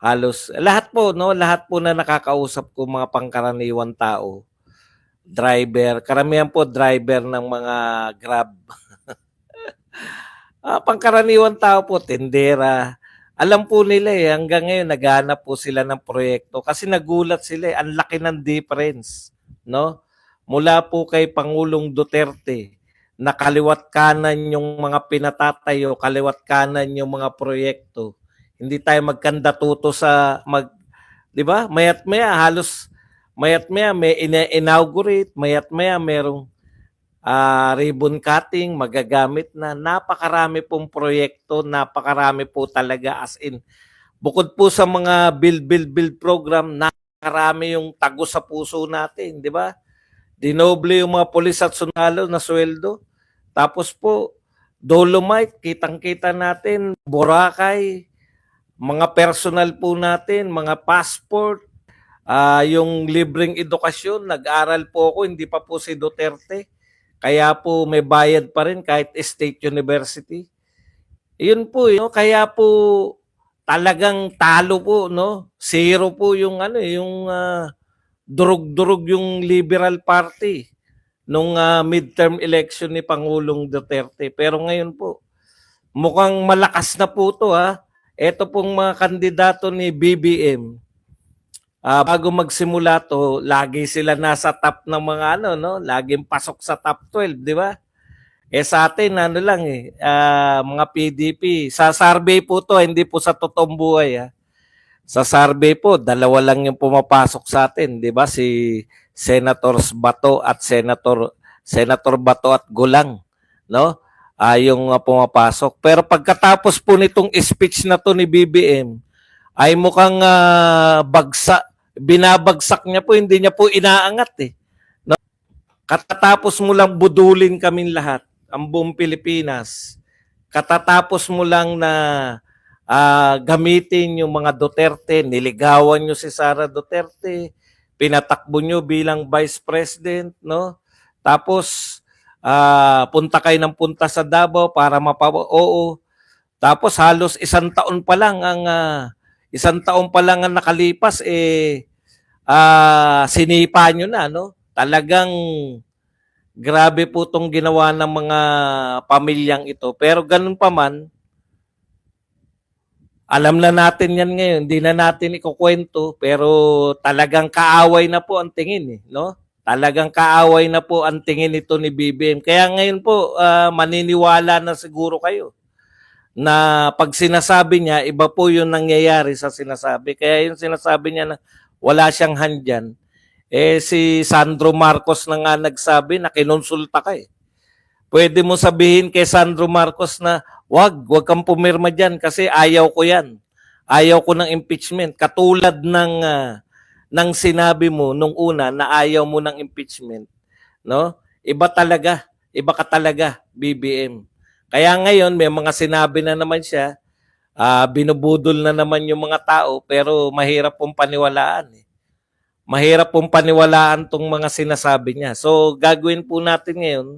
halos lahat po, no, lahat po na nakakausap ko mga pangkaraniwang tao, driver, karamihan po driver ng mga Grab. Pangkaraniwang tao po, tindera. Alam po nila eh, hanggang ngayon naghahanap po sila ng proyekto kasi nagulat sila eh, ang laki ng difference, no? Mula po kay Pangulong Duterte, na kaliwat kanan yung mga pinatatayo, kaliwat kanan yung mga proyekto. Hindi tayo magkandatuto sa 'di ba? Mayat maya halos mayat maya may inaugurate, mayat maya merong ribbon cutting, magagamit na. Napakarami pong proyekto, napakarami po talaga as in. Bukod po sa mga build program, napakarami yung tago sa puso natin, di ba? Dinoble yung mga pulis at sundalo na sweldo. Tapos po, Dolomite, kitang-kita natin, Boracay, mga personal po natin, mga passport, yung libreng edukasyon, nag-aral po ako, hindi pa po si Duterte. Kaya po may bayad pa rin kahit state university. Yun po, no? Kaya po talagang talo po, no? Zero po yung yung durug-durug yung Liberal Party nung midterm election ni Pangulong Duterte. Pero ngayon po, mukhang malakas na po to ha. Ito pong mga kandidato ni BBM. Bago magsimula to, lagi sila nasa top ng mga no? Laging pasok sa top 12, di ba? Sa atin, lang eh, mga PDP. Sa survey po to, hindi po sa totoong buhay. Sa survey po, dalawa lang yung pumapasok sa atin, di ba? Si Senators Bato at Senator Bato at Gulang, no? Yung pumapasok. Pero pagkatapos po nitong speech na to ni BBM, ay mukhang binabagsak niya po, hindi niya po inaangat eh. No? Katatapos mo lang budulin kaming lahat, ang buong Pilipinas. Katatapos mo lang na gamitin yung mga Duterte, niligawan nyo si Sara Duterte, pinatakbo nyo bilang Vice President, no? Tapos, punta kayo ng punta sa Davao para oo. Tapos halos isang taon pa lang ang nakalipas sinipa nyo na, no? Talagang grabe po tong ginawa ng mga pamilyang ito. Pero ganun pa man, alam na natin yan ngayon, hindi na natin ikukwento, pero talagang kaaway na po ang tingin, no? Talagang kaaway na po ang tingin ito ni BBM. Kaya ngayon po, maniniwala na siguro kayo na pag sinasabi niya, iba po yung nangyayari sa sinasabi. Kaya yung sinasabi niya na wala siyang handyan, si Sandro Marcos na nga nagsabi na kinonsulta ka eh. Pwede mo sabihin kay Sandro Marcos na wag kang pumirma dyan kasi ayaw ko yan. Ayaw ko ng impeachment. Katulad ng sinabi mo nung una na ayaw mo ng impeachment. No? Iba ka talaga, BBM. Kaya ngayon may mga sinabi na naman siya, binubudol na naman yung mga tao pero mahirap pong paniwalaan eh. Mahirap pong paniwalaan tong mga sinasabi niya. So gagawin po natin ngayon,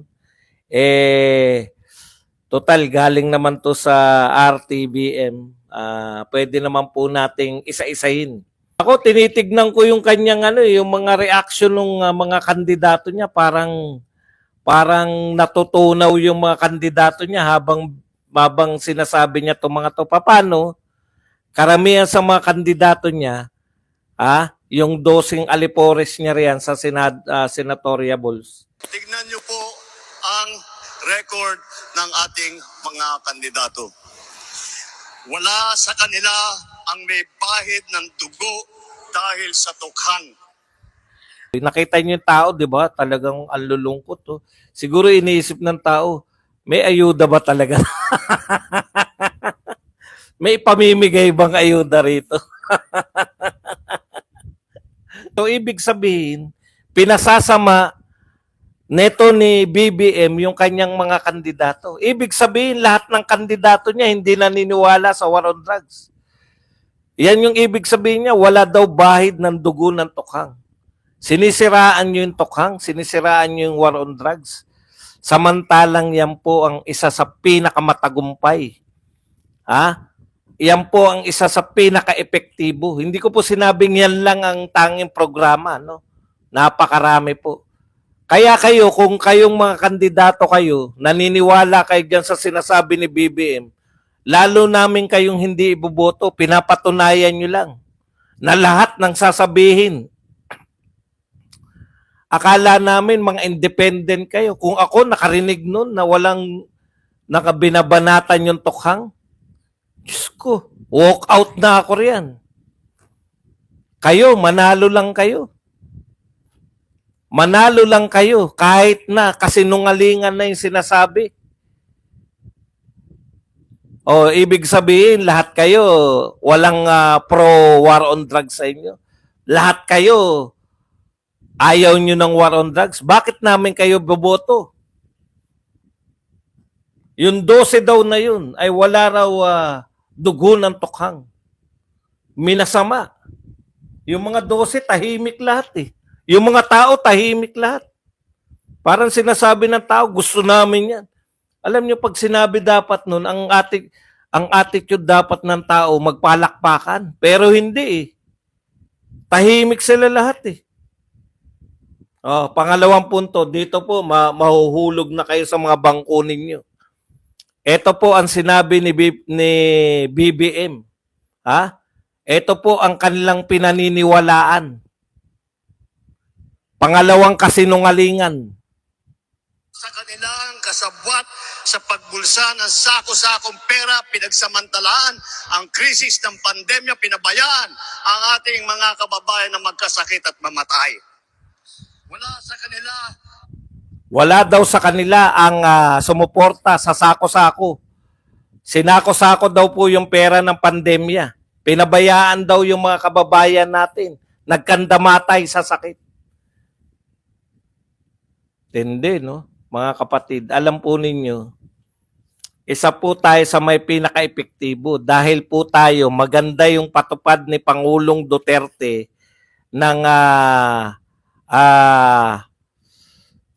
total galing naman to sa RTBM, pwede naman po nating isa-isahin. Ako tinitignan ko yung kanyang yung mga reaction ng mga kandidato niya, parang natutunaw yung mga kandidato niya habang sinasabi niya itong mga to. Paano? Karamihan sa mga kandidato niya, yung dosing alipores niya riyan sa senatorial balls. Tignan niyo po ang record ng ating mga kandidato. Wala sa kanila ang may bahid ng dugo dahil sa tukhang. Nakita niyo yung tao, di ba? Talagang ang lulungkot. Oh. Siguro iniisip ng tao, may ayuda ba talaga? May pamimigay bang ayuda rito? So, ibig sabihin, pinasasama neto ni BBM yung kanyang mga kandidato. Ibig sabihin, lahat ng kandidato niya hindi naniniwala sa war on drugs. Yan yung ibig sabihin niya, wala daw bahid ng dugo ng tukhang. Sinisiraan nyo yung tukhang, sinisiraan nyo yung war on drugs. Samantalang yan po ang isa sa pinakamatagumpay Yan po ang isa sa pinaka-epektibo. Hindi ko po sinabing yan lang ang tanging programa, no? Napakarami po. Kaya kayo, kung kayong mga kandidato kayo, naniniwala kayo dyan sa sinasabi ni BBM, lalo namin kayong hindi iboboto, pinapatunayan nyo lang na lahat ng sasabihin. Akala namin mga independent kayo. Kung ako nakarinig nun na walang nakabinabanatan yung tukhang, Diyos ko, walk out na ako riyan. Kayo, manalo lang kayo. Manalo lang kayo kahit na kasinungalingan na yung sinasabi. O, ibig sabihin, lahat kayo, walang pro-war on drugs sa inyo. Lahat kayo, ayaw nyo ng war on drugs. Bakit namin kayo boboto? Yung 12 daw na yun ay wala raw dugo ng tukhang. Minasama. Yung mga 12, tahimik lahat eh. Yung mga tao, tahimik lahat. Parang sinasabi ng tao, gusto namin yan. Alam nyo, pag sinabi dapat nun, ang attitude dapat ng tao, magpalakpakan. Pero hindi eh. Tahimik sila lahat eh. Oh, pangalawang punto, dito po, mahuhulog na kayo sa mga bangko ninyo. Ito po ang sinabi ni BBM. Ha? Ito po ang kanilang pinaniniwalaan. Pangalawang kasinungalingan. Sa kanilang kasabwat sa pagbulsa ng sako-sakong pera, pinagsamantalaan ang krisis ng pandemya, pinabayaan ang ating mga kababayan na magkasakit at mamatay. Wala daw sa kanila ang sumuporta sa sako-sako. Sinako-sako daw po yung pera ng pandemya. Pinabayaan daw yung mga kababayan natin. Nagkandamatay sa sakit. Tindi, no? Mga kapatid, alam po ninyo, isa po tayo sa may pinaka-epektibo dahil po tayo maganda yung patupad ni Pangulong Duterte ng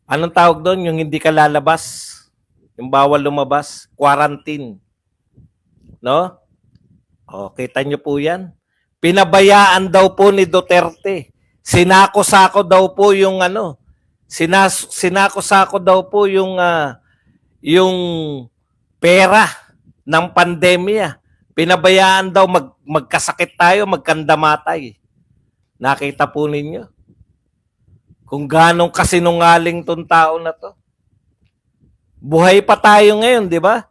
anong tawag doon? Yung hindi ka lalabas. Yung bawal lumabas. Quarantine. No? O, kita nyo po yan. Pinabayaan daw po ni Duterte. Sinako-sako daw po yung sinako-sako daw po yung pera ng pandemya. Pinabayaan daw magkasakit tayo, magkandamatay. Nakita po ninyo? Kung ganong kasinungaling tong tao na to. Buhay pa tayo ngayon, di ba?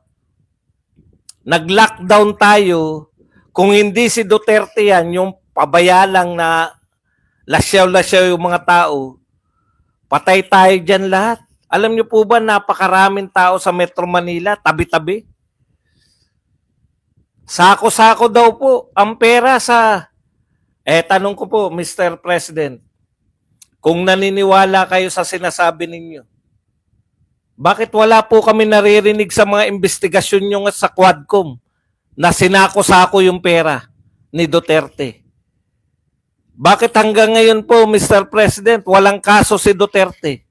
Nag-lockdown tayo. Kung hindi si Duterte yan, yung pabaya lang na lasyaw-lasyaw yung mga tao, patay tayo dyan lahat. Alam niyo po ba, napakaraming tao sa Metro Manila, tabi-tabi? Sako-sako daw po ang pera sa... tanong ko po, Mr. President, kung naniniwala kayo sa sinasabi ninyo, bakit wala po kami naririnig sa mga investigasyon nyo sa Quadcom na sinako-sako yung pera ni Duterte? Bakit hanggang ngayon po, Mr. President, walang kaso si Duterte?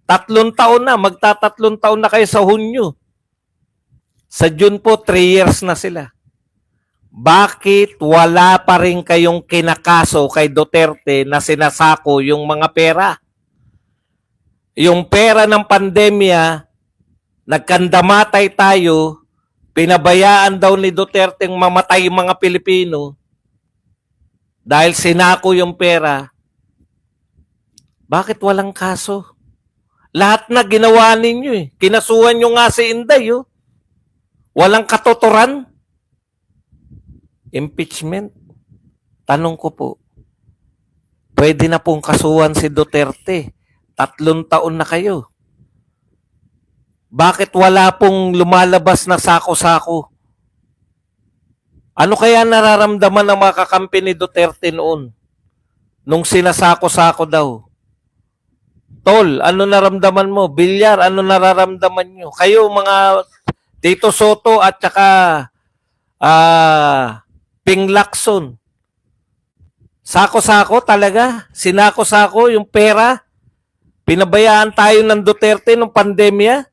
3 taon na, magta-3 taon na kayo sa Hunyo. Sa June po, 3 years na sila. Bakit wala pa rin kayong kinakaso kay Duterte na sinasako yung mga pera? Yung pera ng pandemya, nagkandamatay tayo, pinabayaan daw ni Duterte mamatay yung mga Pilipino dahil sinako yung pera. Bakit walang kaso? Lahat na ginawa ninyo eh. Kinasuhan nyo nga si Inday. Oh. Walang katotoran. Impeachment. Tanong ko po, pwede na pong kasuhan si Duterte. 3 taon na kayo. Bakit wala pong lumalabas na sako-sako? Ano kaya nararamdaman ng mga kakampi ni Duterte noon? Nung sinasako-sako daw. Tol, ano naramdaman mo? Bilyar, ano nararamdaman nyo? Kayo mga Tito Soto at saka Ping Lacson. Sako-sako talaga. Sinako-sako yung pera. Pinabayaan tayo ng Duterte nung pandemya.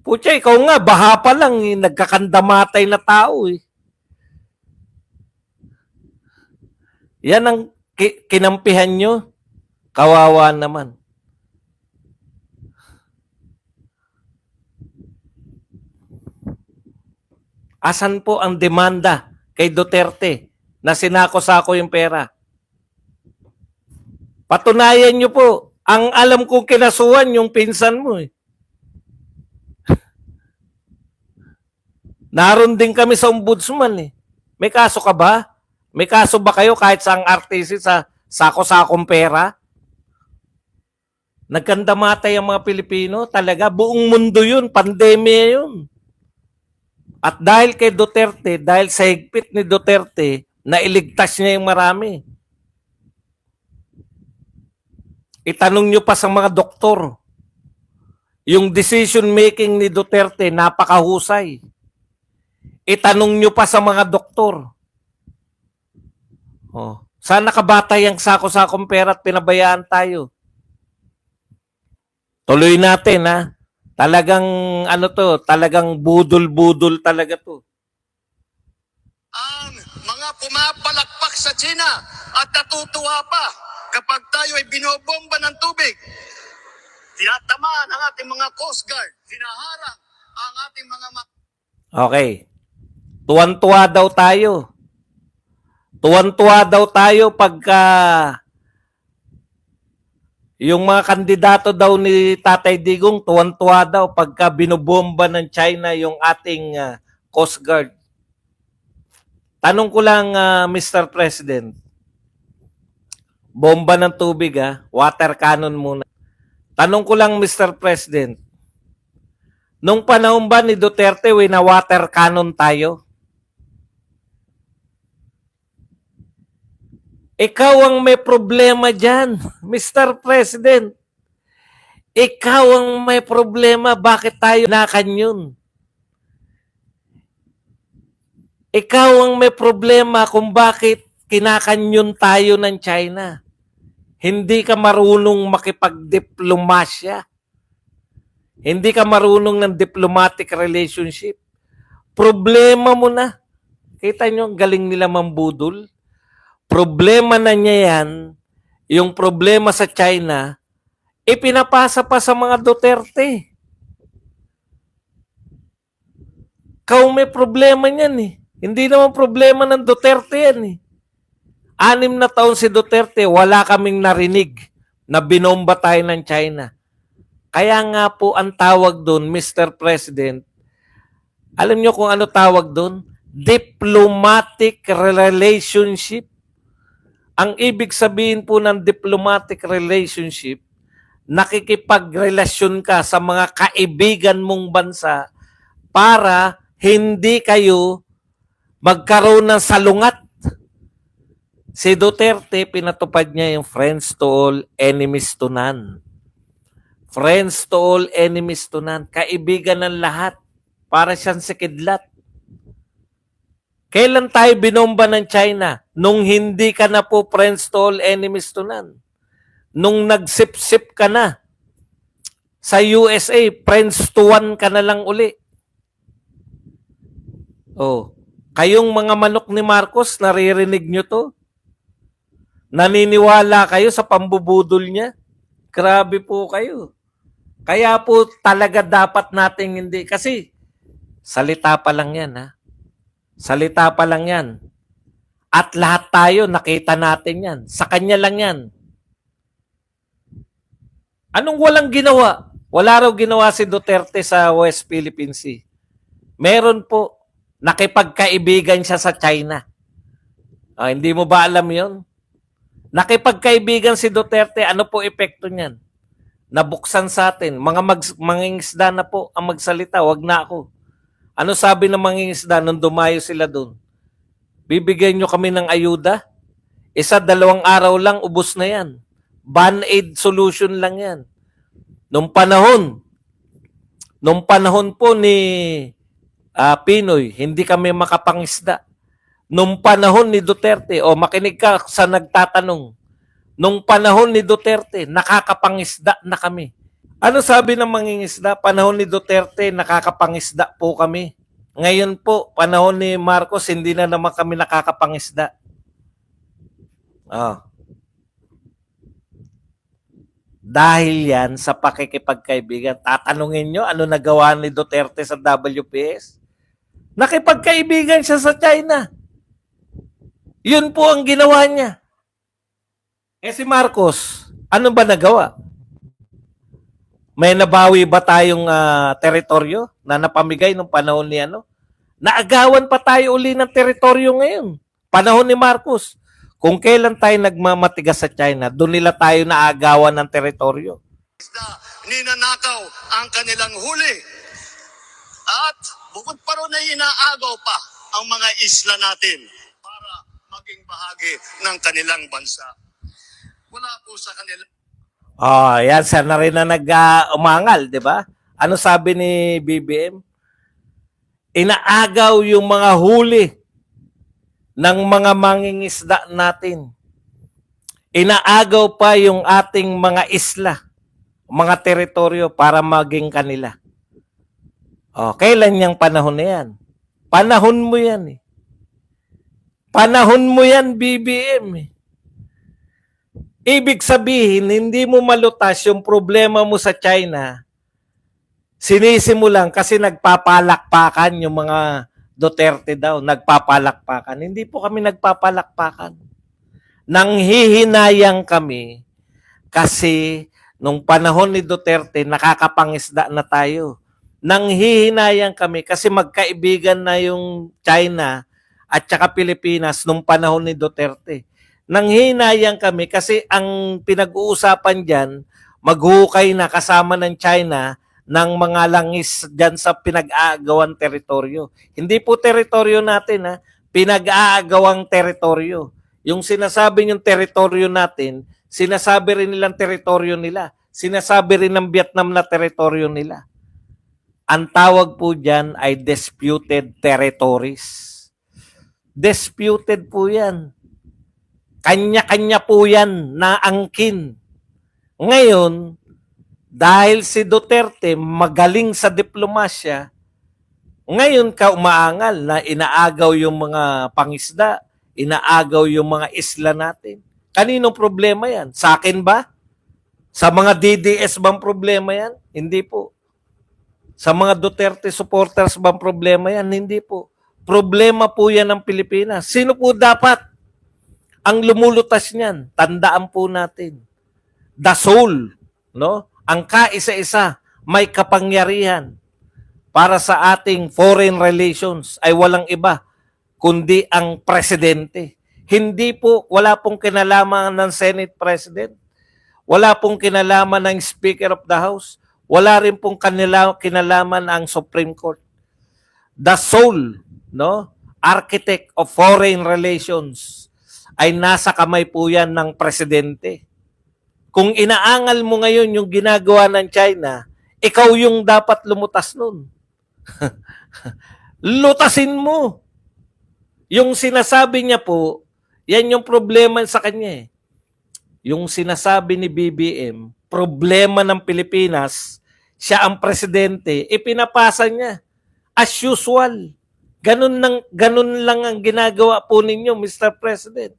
Putya, ikaw nga, baha pa lang, eh, nagkakandamatay na tao eh. Yan ang kinampihan nyo. Kawawa naman. Asan po ang demanda kay Duterte na sinako-sako yung pera? Patunayan nyo po. Ang alam kong kinasuhan yung pinsan mo eh. Naroon din kami sa ombudsman eh. May kaso ka ba? May kaso ba kayo kahit sa ang RTC sa sako-sakong pera? Nagkandamatay ang mga Pilipino. Talaga, buong mundo yun. Pandemya yun. At dahil kay Duterte, dahil sa higpit ni Duterte, nailigtas niya yung marami. Itanong nyo pa sa mga doktor. Yung decision making ni Duterte, napakahusay. Itanong nyo pa sa mga doktor. Oh, saan nakabatay ang sako-sakong pera at pinabayaan tayo? Tuloy natin ha. Talagang ano to, talagang budol-budol talaga to. Ang mga pumapalakpak sa China at natutuwa pa kapag tayo ay binobomba ng tubig. Tinatamaan ang ating mga Coast Guard. Hinaharang ang ating mga Okay. Tuwan-tuwa daw tayo. Tuwan-tuwa daw tayo pagka yung mga kandidato daw ni Tatay Digong, tuwan-tuwa daw pagka binobomba ng China yung ating Coast Guard. Tanong ko lang, Mr. President, bomba ng tubig water cannon muna. Tanong ko lang, Mr. President, nung panahon ba ni Duterte, wina-water cannon tayo? Ikaw ang may problema dyan, Mr. President. Ikaw ang may problema. Bakit tayo nakanyon? Ikaw ang may problema kung bakit kinakanyon tayo ng China. Hindi ka marunong makipagdiplomasya. Hindi ka marunong ng diplomatic relationship. Problema mo na. Kita nyo, ang galing nila mambudol. Problema na niya yan, yung problema sa China, ipinapasa pa sa mga Duterte. Kung may problema niyan eh. Hindi naman problema ng Duterte yan eh. 6 na taon si Duterte, wala kaming narinig na binomba tayo ng China. Kaya nga po ang tawag doon, Mr. President, alam niyo kung ano tawag doon? Diplomatic relationship. Ang ibig sabihin po ng diplomatic relationship, nakikipagrelasyon ka sa mga kaibigan mong bansa para hindi kayo magkaroon ng salungat. Si Duterte, pinatupad niya yung friends to all, enemies to none. Friends to all, enemies to none. Kaibigan ng lahat. Para siyang si Kidlat. Kailan tayo binomba ng China? Nung hindi ka na po friends to all, enemies to none. Nung nagsip-sip ka na sa USA, friends to one ka na lang uli. Oh, kayong mga manok ni Marcos, naririnig nyo to? Naniniwala kayo sa pambubudol niya? Grabe po kayo. Kaya po talaga dapat nating hindi. Kasi salita pa lang yan Salita pa lang yan. At lahat tayo, nakita natin yan. Sa kanya lang yan. Anong walang ginawa? Wala raw ginawa si Duterte sa West Philippine Sea. Meron po. Nakipagkaibigan siya sa China. Hindi mo ba alam yon? Nakipagkaibigan si Duterte, ano po epekto niyan? Nabuksan sa atin. Mga mangingisda na po ang magsalita. Wag na ako. Ano sabi ng mangingisda nung dumayo sila doon? Bibigyan nyo kami ng ayuda? 1-2 araw lang, ubos na yan. Band-aid solution lang yan. Nung panahon po ni Pinoy, hindi kami makapangisda. Nung panahon ni Duterte, makinig ka sa nagtatanong, nung panahon ni Duterte, nakakapangisda na kami. Ano sabi ng mangingisda? Panahon ni Duterte, nakakapangisda po kami. Ngayon po, panahon ni Marcos, hindi na naman kami nakakapangisda. Oh. Dahil yan sa pakikipagkaibigan. Tatanungin nyo, ano nagawa ni Duterte sa WPS? Nakipagkaibigan siya sa China. Yun po ang ginawa niya. Eh si Marcos, ano ba nagawa? May nabawi ba tayong teritoryo na napamigay nung panahon ni ano? Naagawan pa tayo uli ng teritoryo ngayon. Panahon ni Marcos. Kung kailan tayo nagmamatigas sa China, doon nila tayo naagawan ng teritoryo. Ninanakaw ang kanilang huli. At bukod pa ron ay inaagaw pa ang mga isla natin para maging bahagi ng kanilang bansa. Wala po sa kanila. Oh, yan, sana rin na nag-umangal, di ba? Ano sabi ni BBM? Inaagaw yung mga huli ng mga mangingisda natin. Inaagaw pa yung ating mga isla, mga teritoryo para maging kanila. Oh, kailan yung panahon na yan? Panahon mo yan eh. Panahon mo yan, BBM eh. Ibig sabihin, hindi mo malutas yung problema mo sa China. Sinisimulan kasi nagpapalakpakan yung mga Duterte daw, nagpapalakpakan. Hindi po kami nagpapalakpakan. Nanghihinayang kami kasi nung panahon ni Duterte, nakakapangisda na tayo. Nanghihinayang kami kasi magkaibigan na yung China at saka Pilipinas nung panahon ni Duterte. Nanghihinayang kami kasi ang pinag-uusapan dyan, maghukay na kasama ng China ng mga langis dyan sa pinag-aagawang teritoryo. Hindi po teritoryo natin, ha? Pinag-aagawang teritoryo. Yung sinasabi yung teritoryo natin, sinasabi rin nilang teritoryo nila. Sinasabi rin ng Vietnam na teritoryo nila. Ang tawag po dyan ay disputed territories. Disputed po yan. Kanya-kanya po yan na angkin. Ngayon, dahil si Duterte magaling sa diplomasya, ngayon ka umaangal na inaagaw yung mga pangisda, inaagaw yung mga isla natin. Kaninong problema yan? Sa akin ba? Sa mga DDS bang problema yan? Hindi po. Sa mga Duterte supporters bang problema yan? Hindi po. Problema po yan ng Pilipinas. Sino po dapat ang lumulutas niyan? Tandaan po natin. The soul, no? Ang kaisa-isa, may kapangyarihan para sa ating foreign relations ay walang iba kundi ang presidente. Hindi po, wala pong kinalaman ng Senate President. Wala pong kinalaman ng Speaker of the House. Wala rin pong kinalaman ang Supreme Court. The soul, no? Architect of foreign relations ay nasa kamay po yan ng presidente. Kung inaangal mo ngayon yung ginagawa ng China, ikaw yung dapat lumutas nun. Lutasin mo. Yung sinasabi niya po, yan yung problema sa kanya eh. Yung sinasabi ni BBM, problema ng Pilipinas, siya ang presidente, ipinapasa niya. As usual. Ganun lang ang ginagawa po ninyo, Mr. President.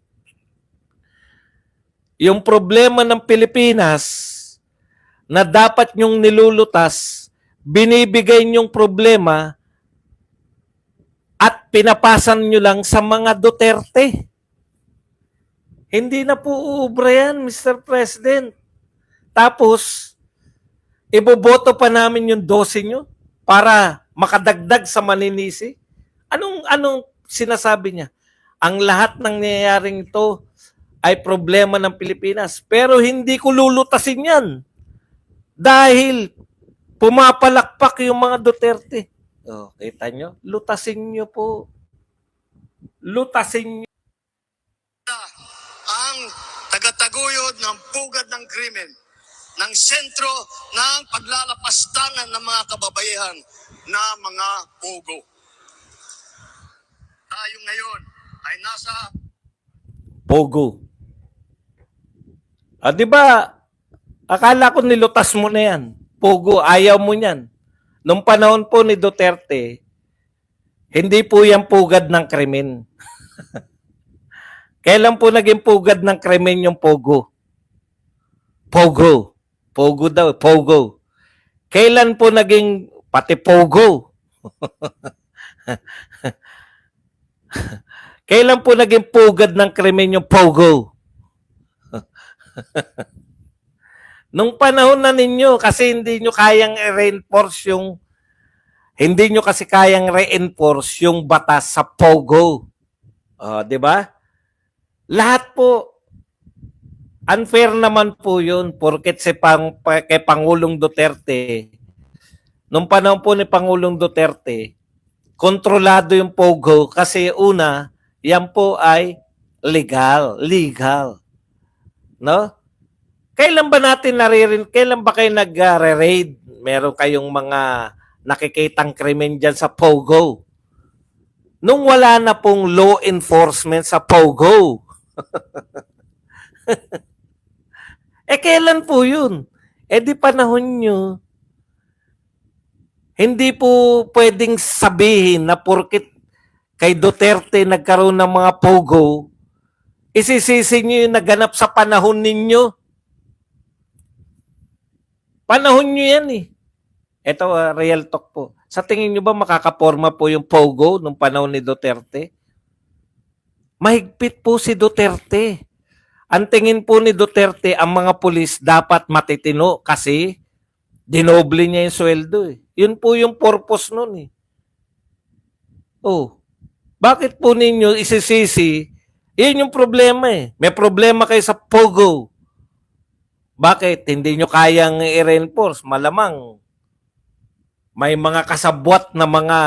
Yung problema ng Pilipinas na dapat nyong nilulutas, binibigay nyong problema at pinapasan nyo lang sa mga Duterte. Hindi na po uubra yan, Mr. President. Tapos, iboboto pa namin yung 12 nyo para makadagdag sa maninisi. Anong sinasabi niya? Ang lahat ng nangyayaring ito ay problema ng Pilipinas. Pero hindi ko lulutasin yan. Dahil pumapalakpak yung mga Duterte. Oh, kita nyo? Lutasin nyo po. Lutasin nyo. Ang tagataguyod ng pugad ng krimen, ng sentro ng paglalapastangan ng mga kababaihan na mga pugo. Tayo ngayon ay nasa Pogo. Di ba, akala ko nilutas mo na yan. Pogo, ayaw mo niyan. Nung panahon po ni Duterte, hindi po yan pugad ng krimen. Kailan po naging pugad ng krimen yung Pogo? Pogo. Pogo daw, Pogo. Kailan po naging pati Pogo? Kailan po naging pugad ng krimen yung Pogo? Nung panahon na ninyo, kasi hindi nyo kayang i-reinforce yung hindi nyo kasi kayang reinforce yung batas sa Pogo. Di ba? Lahat po unfair naman po 'yun porket kay Pangulong Duterte. Nung panahon po ni Pangulong Duterte, kontrolado yung Pogo kasi una, yan po ay legal, no? Kailan ba natin kailan ba kayo nag-raid? Meron kayong mga nakikitang krimen dyan sa Pogo. Nung wala na pong law enforcement sa Pogo. Kailan po yun? Di panahon nyo. Hindi po pwedeng sabihin na porkit kay Duterte nagkaroon ng mga Pogo, isisisi nyo yung naganap sa panahon ninyo. Panahon nyo yan eh. Ito, real talk po. Sa tingin nyo ba makakaporma po yung Pogo nung panahon ni Duterte? Mahigpit po si Duterte. Ang tingin po ni Duterte, ang mga pulis dapat matitino kasi dinoble niya yung sweldo eh. Yun po yung purpose nun eh. Bakit po ninyo isisisi? Yun yung problema eh. May problema kayo sa Pogo. Bakit? Hindi nyo kayang i-reinforce. Malamang may mga kasabwat na mga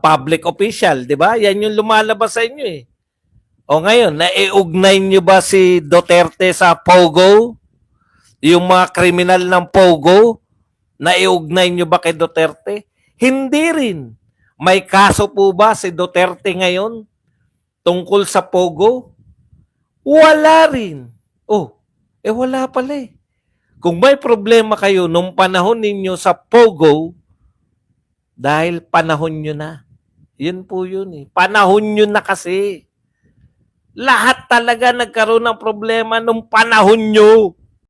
public official, di ba? Yan yung lumalabas sa inyo eh. Ngayon, naiugnay nyo ba si Duterte sa Pogo? Yung mga kriminal ng Pogo? Naiugnay nyo ba kay Duterte? Hindi rin. May kaso po ba si Duterte ngayon tungkol sa Pogo? Wala rin. Wala pala eh. Kung may problema kayo nung panahon ninyo sa Pogo, dahil panahon nyo na. Yun po yun eh. Panahon nyo na kasi. Lahat talaga nagkaroon ng problema nung panahon nyo.